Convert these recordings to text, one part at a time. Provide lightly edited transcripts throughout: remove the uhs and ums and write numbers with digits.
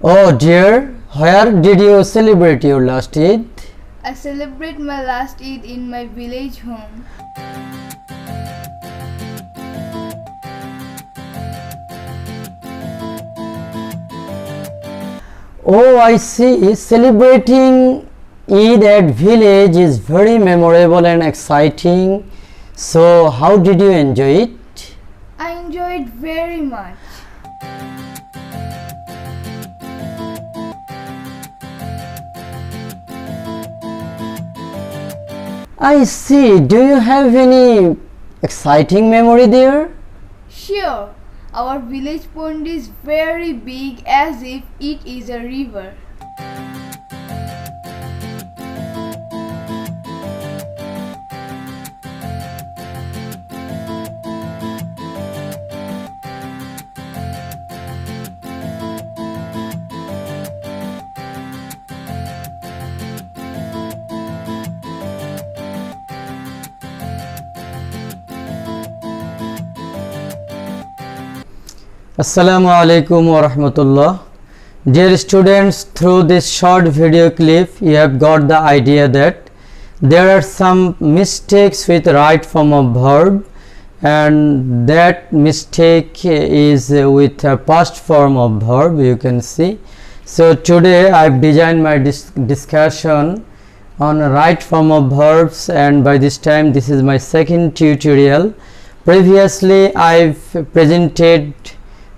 Oh dear, where did you celebrate your last Eid? I celebrate my last Eid in my village home. Oh, I see. Celebrating Eid at village is very memorable and exciting. So, how did you enjoy it? I enjoyed very much. I see. Do you have any exciting memory there? Sure, our village pond is very big as if it is a river. Assalamu alaikum wa rahmatullah. Dear students, through this short video clip you have got the idea that there are some mistakes with right form of verb, and that mistake is with a past form of verb, you can see. So today I have designed my discussion on right form of verbs, and by this time this is my second tutorial. Previously I've presented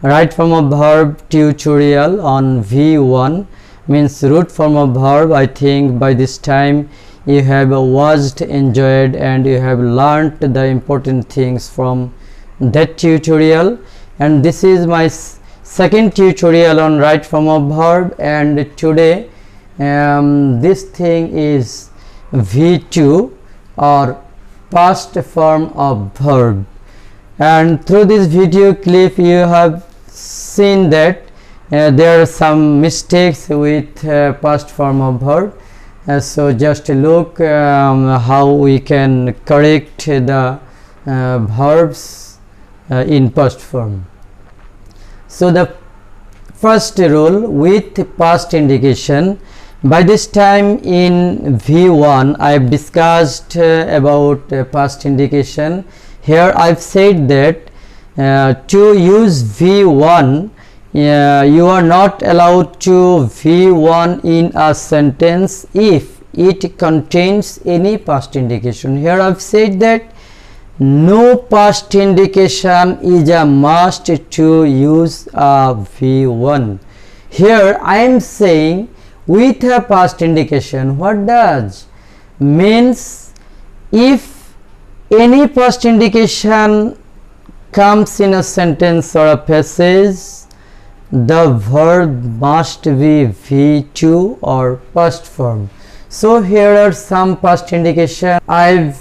right form of verb tutorial on V1, means root form of verb. I think by this time you have watched, enjoyed, and you have learnt the important things from that tutorial. And this is my second tutorial on right form of verb, and today this thing is V2 or past form of verb. And through this video clip you have seen that there are some mistakes with past form of verb. So just look how we can correct the verbs in past form. So the first rule, with past indication. By this time in V1 I have discussed about past indication. Here I have said that to use V1 you are not allowed to V1 in a sentence if it contains any past indication. Here I have said that no past indication is a must to use a V1. Here I am saying with a past indication. What does means? If any past indication comes in a sentence or a passage, the verb must be V2 or past form. So here are some past indication. I've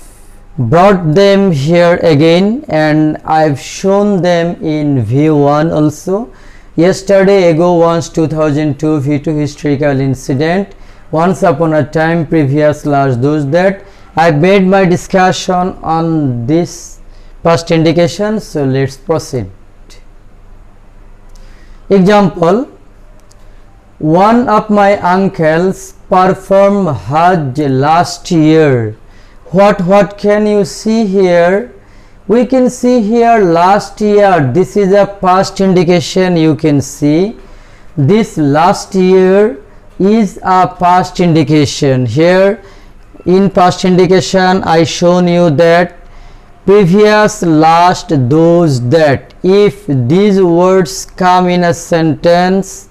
brought them here again and I've shown them in V1 also. Yesterday ago, once 2002 V2 historical incident, once upon a time, previous last those that. I made my discussion on this past indication. So let's proceed. Example: one of my uncles performed Hajj last year. What can you see here? We can see here last year. This is a past indication. You can see this last year is a past indication. Here in past indication I shown you that previous, last, those, that. If these words come in a sentence,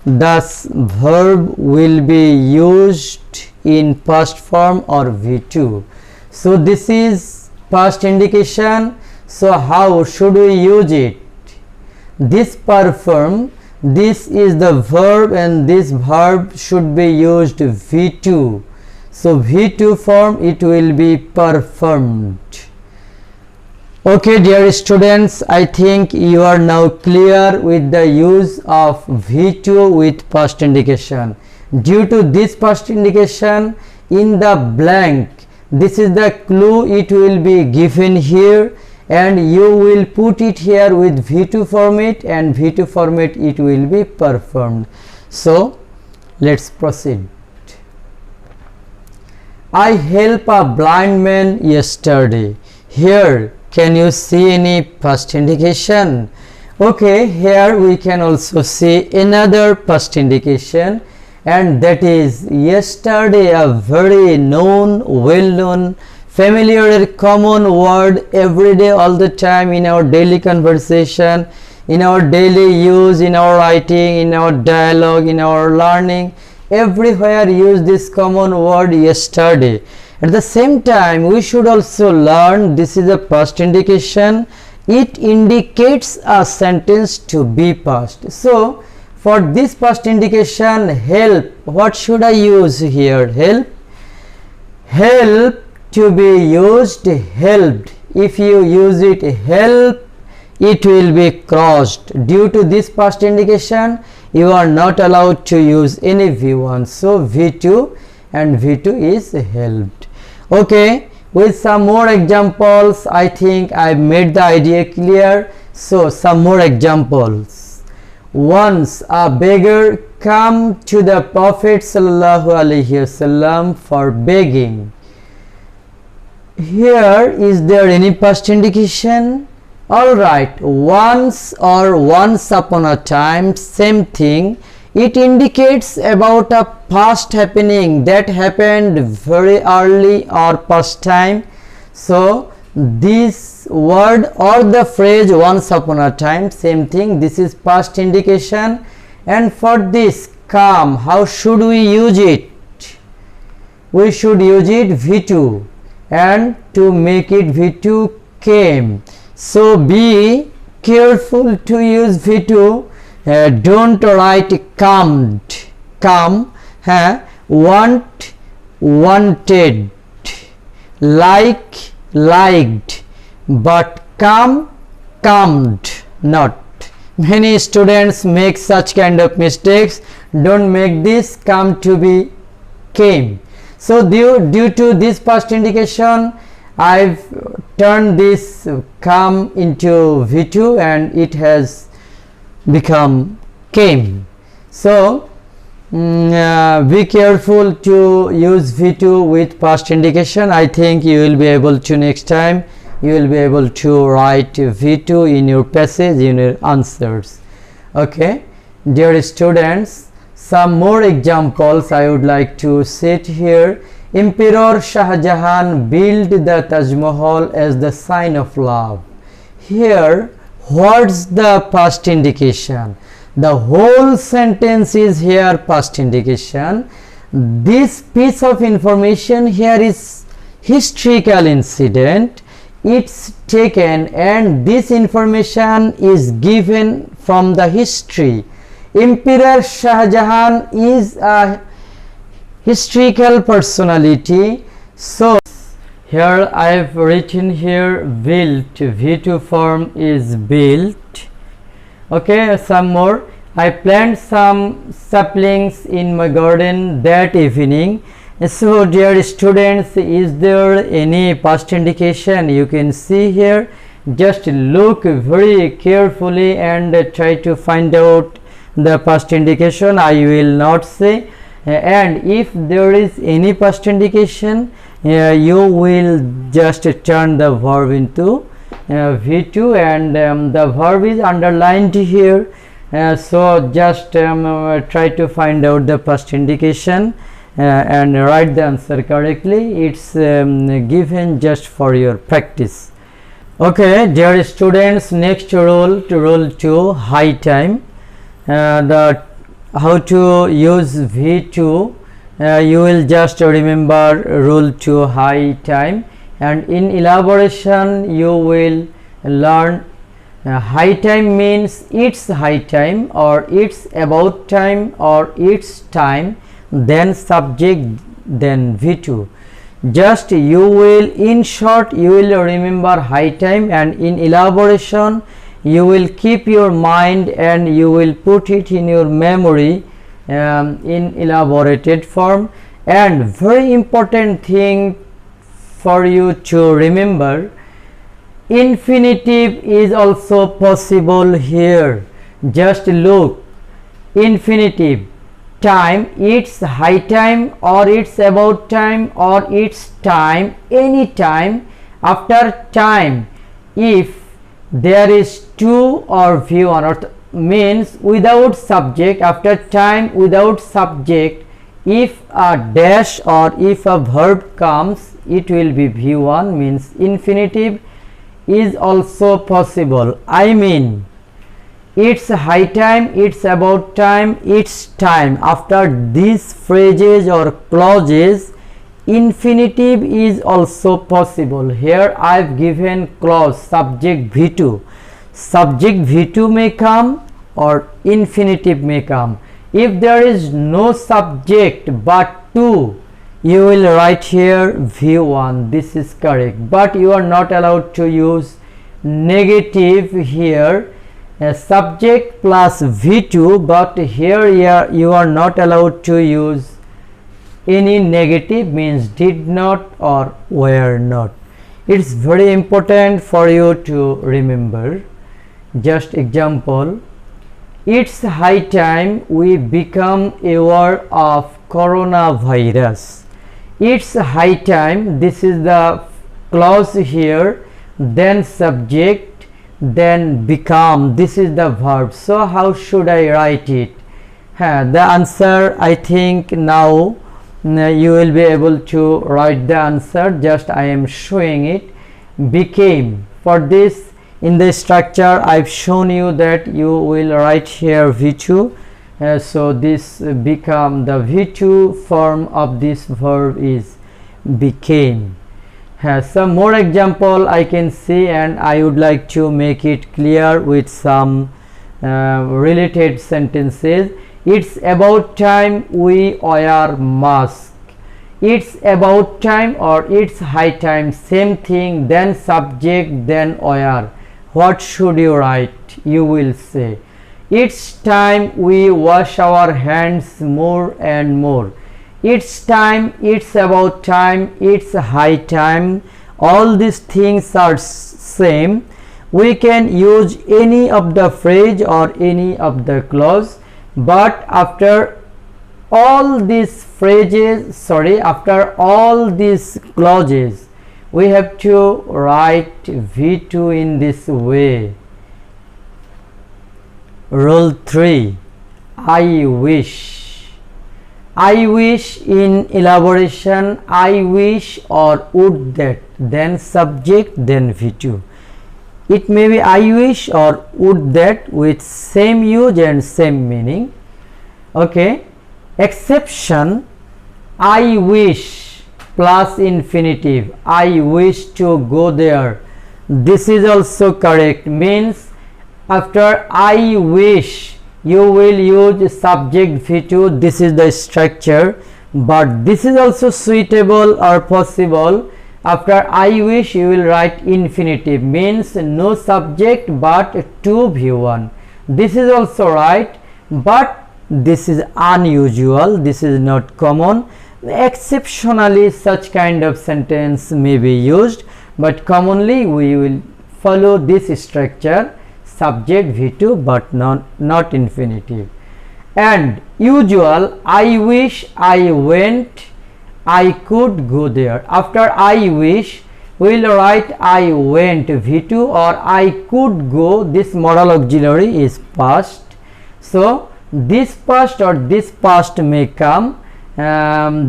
the verb will be used in past form or V2. So this is past indication. So how should we use it? This perform, this is the verb and this verb should be used V2. So V2 form, it will be performed. Okay dear students, I think you are now clear with the use of V2 with past indication. Due to this past indication, in the blank, this is the clue it will be given here, and you will put it here with V2 format, and V2 format it will be performed. So let's proceed. I helped a blind man yesterday. Here, can you see any past indication? Okay, here we can also see another past indication, and that is yesterday, a very known, well-known, familiar, common word every day, all the time in our daily conversation, in our daily use, in our writing, in our dialogue, in our learning. Everywhere use this common word yesterday. At the same time, we should also learn this is a past indication. It indicates a sentence to be past. So for this past indication, help, what should I use here? Help. Help to be used, helped. If you use it help, it will be crossed. Due to this past indication, you are not allowed to use any V1. So V2, and V2 is helped. Okay, with some more examples, I think I made the idea clear. So some more examples. Once a beggar came to the Prophet sallallahu alaihi wasallam for begging. Here, is there any past indication? Alright, once or once upon a time, same thing. It indicates about a past happening that happened very early or past time. So this word or the phrase once upon a time, same thing, this is past indication. And for this come, how should we use it? We should use it V2, and to make it V2, came. So be careful to use V2. Don't write come, want, wanted, like, liked, but come, not. Many students make such kind of mistakes. Don't make this come to be came. So due to this past indication, I've turned this come into V2 and it has become came. So be careful to use V2 with past indication. I think you will be able to next time, you will be able to write V2 in your passage, in your answers. Okay, dear students, some more examples I would like to set here. Emperor Shah Jahan built the Taj Mahal as the sign of love. Here, what's the past indication? The whole sentence is here past indication. This piece of information here is historical incident. It's taken and this information is given from the history. Emperor Shah Jahan is a historical personality. So here I have written here built, V2 form is built. Okay, some more. I planted some saplings in my garden that evening. So dear students, is there any past indication? You can see here, just look very carefully and try to find out the past indication. I will not say, and if there is any past indication, you will just turn the verb into V2, and the verb is underlined here. So just try to find out the past indication and write the answer correctly. It's given just for your practice. Okay, dear students, next rule, to rule 2, high time. How to use V2, you will just remember rule 2, high time, and in elaboration you will learn high time means it's high time, or it's about time, or it's time, then subject, then V2. Just you will, in short, you will remember high time, and in elaboration you will keep your mind and you will put it in your memory in elaborated form. And very important thing for you to remember, infinitive is also possible here. Just look, infinitive, time, it's high time or it's about time or it's time, any time. After time, if there is to or v1, or means without subject, after time without subject, if a dash or if a verb comes, it will be v1, means infinitive is also possible. I mean, it's high time, it's about time, it's time. After these phrases or clauses, infinitive is also possible. Here I have given clause subject v2. Subject v2 may come or infinitive may come. If there is no subject but to, you will write here v1. This is correct, but you are not allowed to use negative here. Subject plus v2, but here you are not allowed to use any negative, means did not or were not. It's very important for you to remember. Just example, it's high time we become aware of coronavirus. It's high time, this is the clause here, then subject, then become, this is the verb. So how should I write it? The answer, I think now you will be able to write the answer. Just I am showing it. Became, for this in the structure I've shown you that you will write here v2. So this become, the v2 form of this verb is became. Some more example I can see, and I would like to make it clear with some related sentences. It's about time we wear mask. It's about time or it's high time, same thing, then subject, then wear. What should you write? You will say, it's time we wash our hands more and more. It's time, it's about time, it's high time. All these things are same. We can use any of the phrase or any of the clause, but after all these phrases, after all these clauses, we have to write v2 in this way. Rule 3, I wish. I wish in elaboration, I wish or would that, then subject, then v2. It may be I wish or would that with same use and same meaning. Okay. Exception, I wish plus infinitive, I wish to go there. This is also correct, means after I wish you will use subject v2. This is the structure, but this is also suitable or possible. After I wish you will write infinitive, means no subject but to v1. This is also right, but this is unusual, this is not common. Exceptionally such kind of sentence may be used, but commonly we will follow this structure, subject v2 but not infinitive. And usual, I wish I went, I could go there. After I wish we will write I went v2 or I could go. This modal auxiliary is past, so this past or this past may come.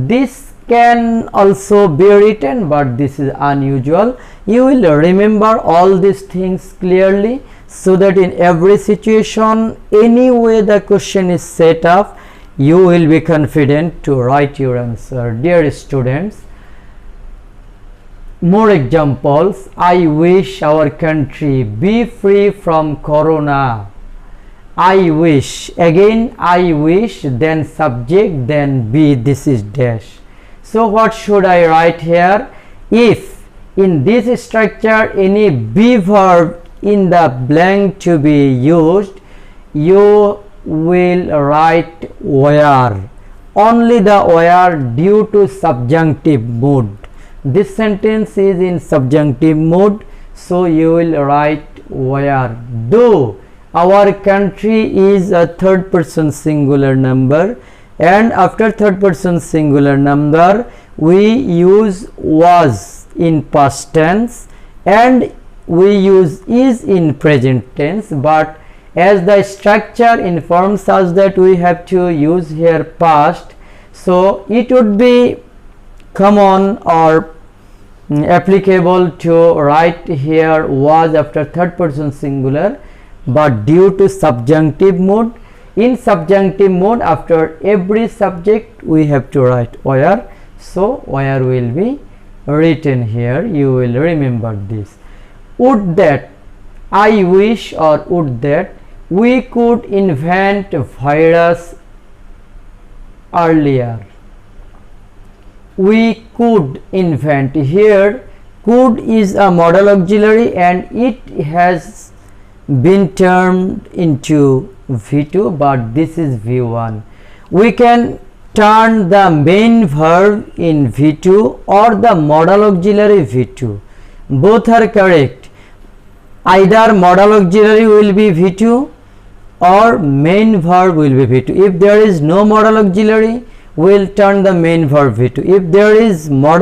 This can also be written, but this is unusual. You will remember all these things clearly, so that in every situation, any way the question is set up, you will be confident to write your answer. Dear students, more examples. I wish our country be free from corona. I wish, again I wish, then subject, then be, this is dash. So what should I write here? If in this structure any be verb in the blank to be used, you will write where. Only the where due to subjunctive mood. This sentence is in subjunctive mood, so you will write where. Though our country is a third person singular number, and after third person singular number we use was in past tense and we use is in present tense, but as the structure informs us that we have to use here past, so it would be common or applicable to write here was after third person singular, but due to subjunctive mode, in subjunctive mode after every subject we have to write where, so where will be written here. You will remember this. Would that, I wish, or would that we could invent virus earlier. We could invent, here could is a modal auxiliary and it has been turned into V2, but this is V1. We can turn the main verb in V2 or the modal auxiliary V2. Both are correct. Either modal auxiliary will be V2 or main verb will be V2. If there is no modal auxiliary, we will turn the main verb V2. If there is no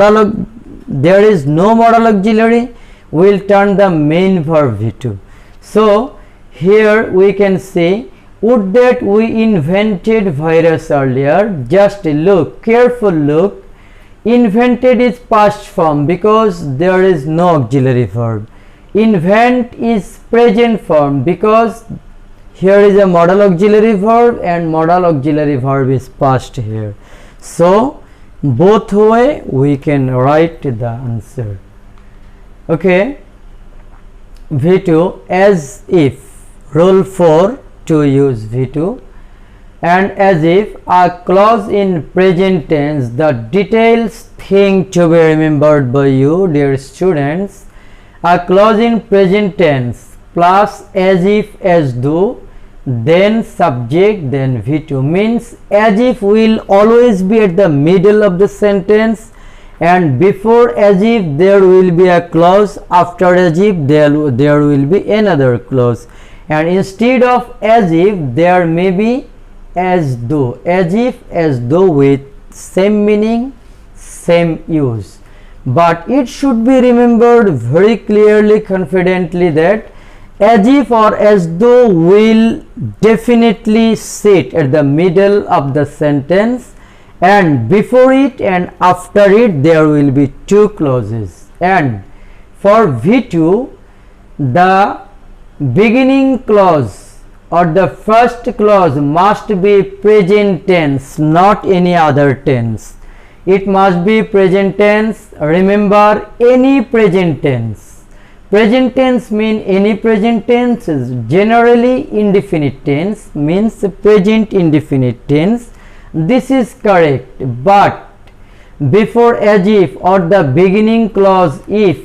modal auxiliary, we will turn the main verb V2. So here we can say, would that we invented virus earlier. Just look, careful look, invented is past form because there is no auxiliary verb. Invent is present form because here is a modal auxiliary verb and modal auxiliary verb is past here. So both way we can write the answer. Okay, V2 as if, rule 4 to use V2, and as if a clause in present tense. The details thing to be remembered by you, dear students. A clause in present tense plus as if, as though, then subject, then V2 means as if will always be at the middle of the sentence, and before as if there will be a clause, after as if there will be another clause, and instead of as if there may be as though. As if, as though with same meaning, same use, but it should be remembered very clearly, confidently, that as if or as though will definitely sit at the middle of the sentence, and before it and after it there will be two clauses. And for V2, the beginning clause or the first clause must be present tense, not any other tense. It must be present tense. Remember, any present tense. Present tense mean any present tense is generally indefinite tense, means present indefinite tense. This is correct, but before as if or the beginning clause if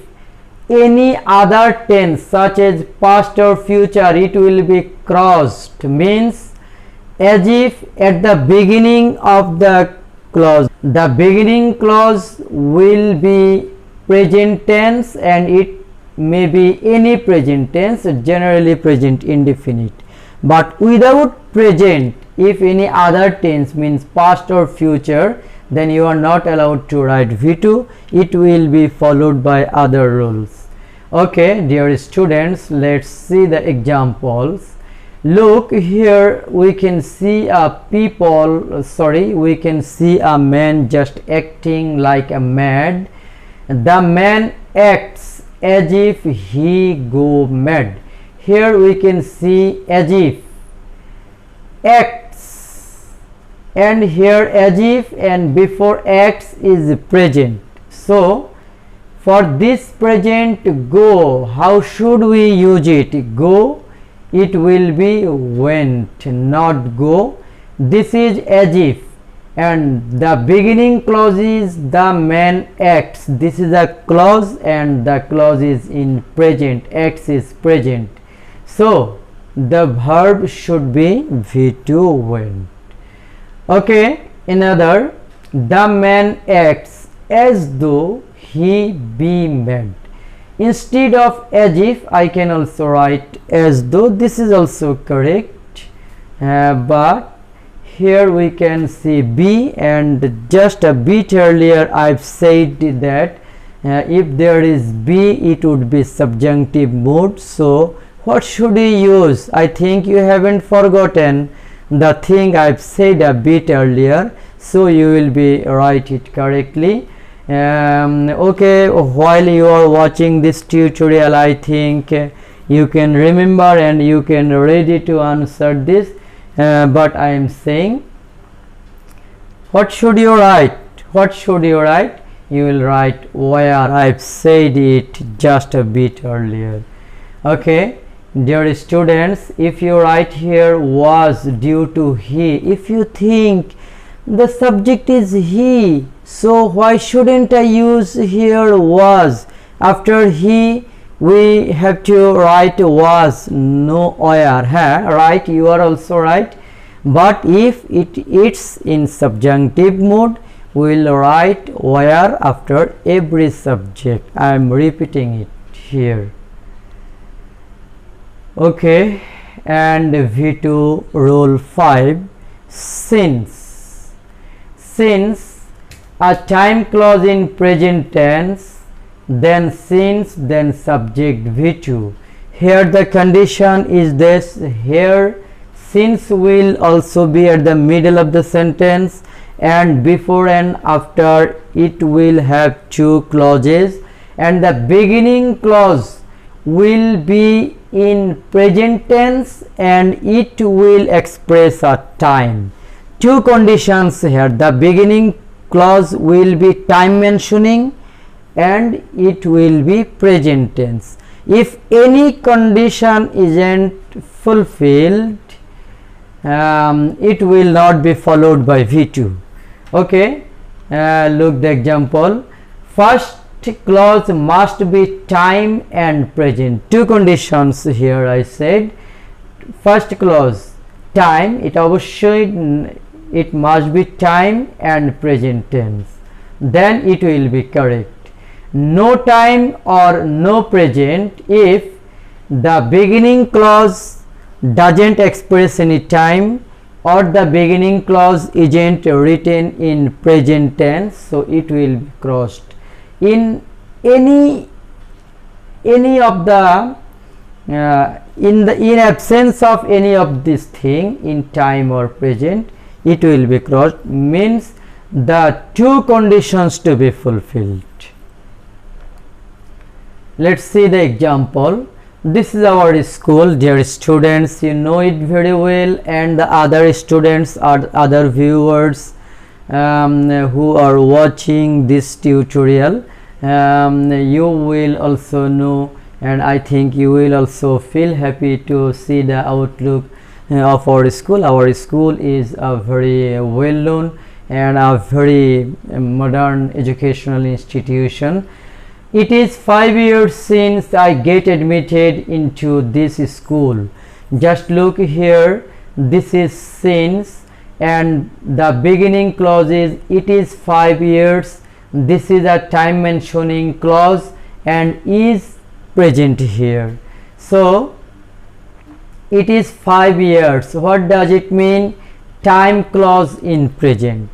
any other tense such as past or future, it will be crossed, means as if at the beginning of the clause, the beginning clause will be present tense and it may be any present tense, generally present indefinite. But without present, if any other tense means past or future, then you are not allowed to write V2. It will be followed by other rules. Okay, dear students, let's see the examples. Look here, we can see a we can see a man just acting like a mad. The man acts as if he go mad. Here we can see as if, acts, and here as if and before acts is present. So for this present go, how should we use it? Go, it will be went, not go. This is as if, and the beginning clause is the man acts. This is a clause and the clause is in present, acts is present. So the verb should be V2 went. Okay, another, the man acts as though he be mad. Instead of as if, I can also write as though. This is also correct, but here we can see be, and just a bit earlier I've said that if there is be, it would be subjunctive mood. So what should we use? I think you haven't forgotten the thing I've said a bit earlier, so you will be write it correctly. Okay, while you are watching this tutorial, I think you can remember and you can ready to answer this, but I am saying, what should you write? What should you write? You will write where. I've said it just a bit earlier. Okay, dear students, if you write here was due to he, if you think the subject is he, so why shouldn't I use here was? After he we have to write was, no where, right? You are also right. But if it's in subjunctive mode, we will write where after every subject. I am repeating it here. Okay, and V2 rule 5, since a time clause in present tense, then since, then subject V2. Here the condition is this, here since will also be at the middle of the sentence, and before and after it will have two clauses, and the beginning clause will be in present tense and it will express a time. Two conditions here, the beginning clause will be time mentioning and it will be present tense. If any condition isn't fulfilled, it will not be followed by V2. Okay, look the example. First clause must be time and present. Two conditions here I said. First clause time, it must be time and present tense, then it will be correct. No time or no present if the beginning clause doesn't express any time or the beginning clause isn't written in present tense, so it will be crossed. In any of the in absence of any of this thing in time or present, it will be crossed, means the two conditions to be fulfilled. Let's see the example. This is our school, dear students, you know it very well, and the other students or other viewers who are watching this tutorial, you will also know, and I think you will also feel happy to see the outlook of our school. Our school is a very well known and a very modern educational institution. It is 5 years since I get admitted into this school. Just look here, this is since, and the beginning clause is it is 5 years. This is a time mentioning clause and is present here. So it is 5 years. What does it mean? Time clause in present.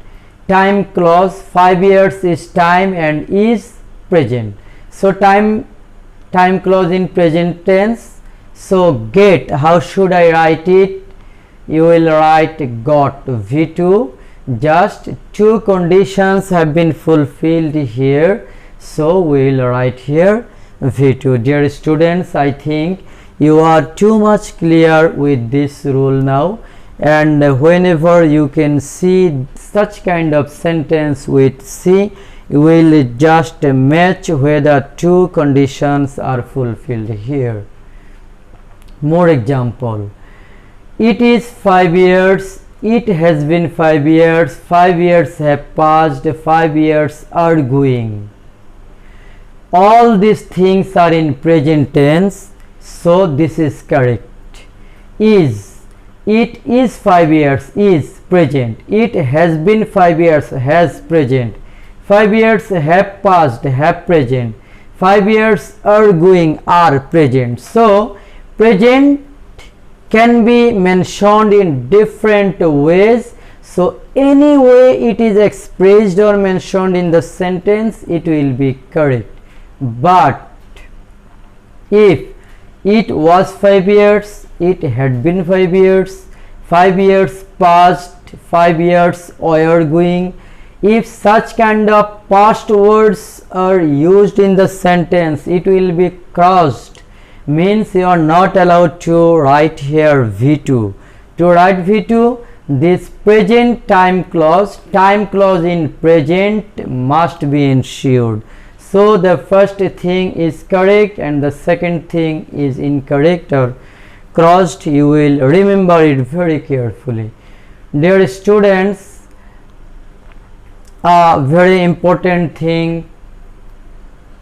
Time clause, 5 years is time and is present. So time clause in present tense. So get, how should I write it? You will write got, V2. Just two conditions have been fulfilled here, so we will write here V2. Dear students, I think you are too much clear with this rule now, and whenever you can see such kind of sentence with C, you will just match whether two conditions are fulfilled here. More example. It is 5 years. It has been 5 years. 5 years have passed. 5 years are going. All these things are in present tense, so this is correct. Is, it is 5 years, is present. It has been 5 years, has present. 5 years have passed, have present. 5 years are going, are present. So present can be mentioned in different ways, So any way it is expressed or mentioned in the sentence, it will be correct. But if it was 5 years, it had been 5 years, 5 years passed, 5 years were going, if such kind of past words are used in the sentence, it will be crossed, means you are not allowed to write here V2. To write V2, this present time clause in present must be ensured. So the first thing is correct and the second thing is incorrect or crossed. You will remember it very carefully. Dear students, a very important thing,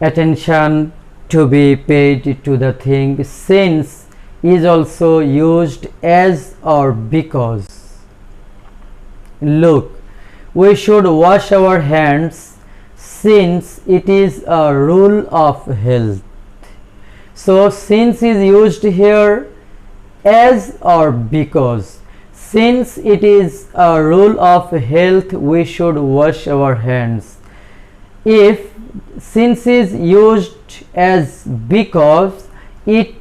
attention to be paid to the thing. Since is also used as or because. Look, we should wash our hands since it is a rule of health. So since is used here as or because. Since it is a rule of health, we should wash our hands. If since is used as because, it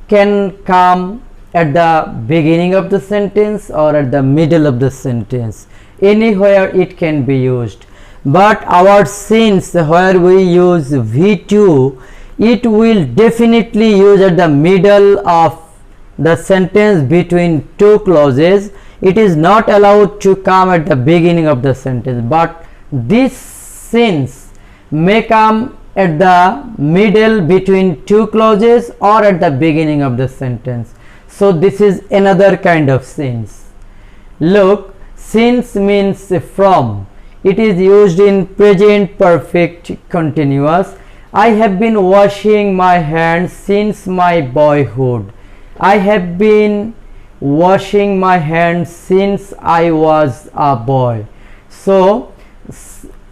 can come at the beginning of the sentence or at the middle of the sentence. Anywhere it can be used. But our since, where we use V2, it will definitely use at the middle of the sentence between two clauses. It is not allowed to come at the beginning of the sentence, but this since may come at the middle between two clauses or at the beginning of the sentence. So this is another kind of since. Look, since means from. It is used in present perfect continuous. I have been washing my hands since my boyhood. I have been washing my hands since I was a boy. So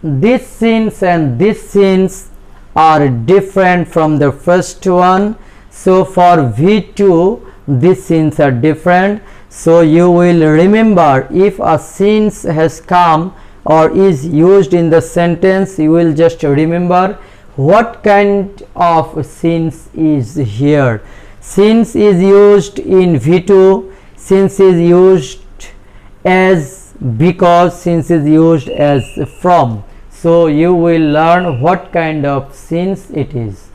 this since and this since are different from the first one. So for V2, these since are different. So you will remember, if a since has come or is used in the sentence, you will just remember what kind of since is here. Since is used in V2, since is used as because, since is used as from. So you will learn what kind of since it is.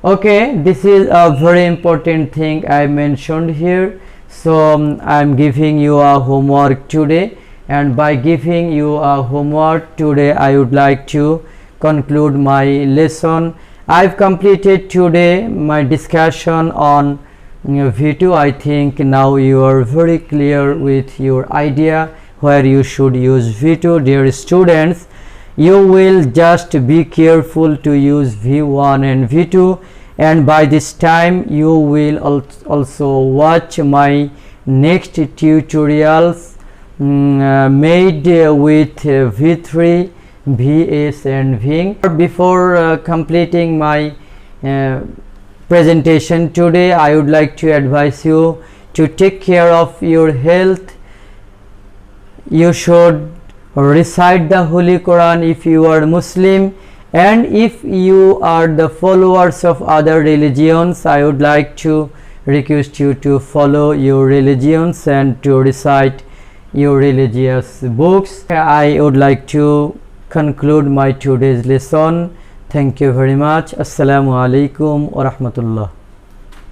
Okay, this is a very important thing I mentioned here. So I am giving you a homework today, and by giving you a homework today, I would like to conclude my lesson. I've completed today my discussion on V2. I think now you are very clear with your idea where you should use V2. Dear students, you will just be careful to use V1 and V2, and by this time you will also watch my next tutorials made with V3, VS and Ving. Before completing my presentation today, I would like to advise you to take care of your health. You should recite the Holy Quran if you are Muslim, and if you are the followers of other religions, I would like to request you to follow your religions and to recite your religious books. I would like to conclude my today's lesson. Thank you very much. Assalamu alaikum wa rahmatullah.